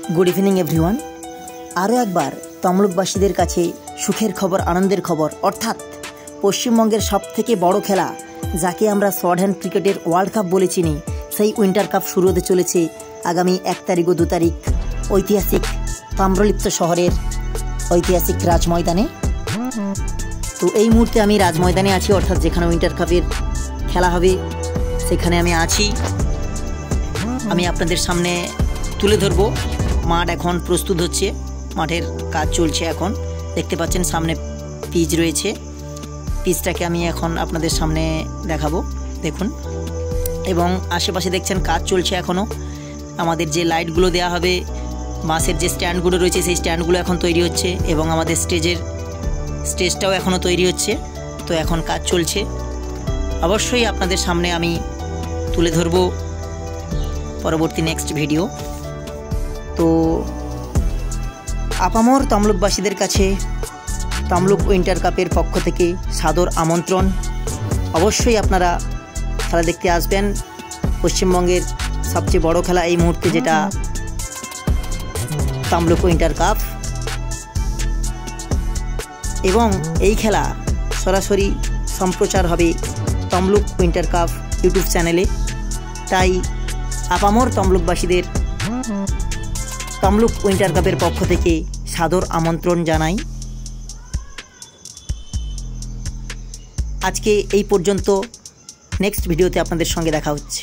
Good evening everyone. आरो एक बार तमलुकबासीदेर काछे सुखेर खबर आनंदेर खबर अर्थात पश्चिमबंगेर सबथेके बड़ो खेला जाके आमरा शर्ट हैंड क्रिकेटेर वर्ल्ड कप बोले चिनी सेई उइंटार कप शुरू होते चलेছে आगामी 1 तारीख और 2 तारीख ऐतिहासिक ताम्रलिप्त शहरेर ऐतिहासिक राजमयदाने। तो এই মুহূর্তে আমি রাজময়দানে আছি অর্থাৎ যেখানে উইন্টার কাপের খেলা হবে সেখানে আমি আছি। আমি আপনাদের সামনে তুলে ধরব। মাঠ এখন প্রস্তুত হচ্ছে, মাঠের কাজ চলছে। এখন দেখতে পাচ্ছেন সামনে পিচ রয়েছে, পিচটাকে আমি এখন আপনাদের সামনে দেখাবো। দেখুন, এবং আশেপাশে দেখছেন কাজ চলছে এখনও। আমাদের যে লাইটগুলো দেওয়া হবে, বাঁশের যে স্ট্যান্ডগুলো রয়েছে সেই স্ট্যান্ডগুলো এখন তৈরি হচ্ছে এবং আমাদের স্টেজটাও এখনও তৈরি হচ্ছে। তো এখন কাজ চলছে, অবশ্যই আপনাদের সামনে আমি তুলে ধরব পরবর্তী নেক্সট ভিডিও। তো আপামর তমলুকবাসীদের কাছে তমলুক উইন্টার কাপের পক্ষ থেকে সাদর আমন্ত্রণ। অবশ্যই আপনারা খেলা দেখতে আসবেন। পশ্চিমবঙ্গের সবচেয়ে বড় খেলা এই মুহূর্তে, যেটা তমলুক উইন্টার কাপ, এবং এই খেলা সরাসরি সম্প্রচার হবে তমলুক উইন্টার কাপ ইউটিউব চ্যানেলে। তাই আপামর তমলুকবাসীদের তমলুক উইন্টার কাপের পক্ষ থেকে সাদর আমন্ত্রণ জানাই। আজকে এই পর্যন্ত, নেক্সট ভিডিওতে আপনাদের সঙ্গে দেখা হচ্ছে।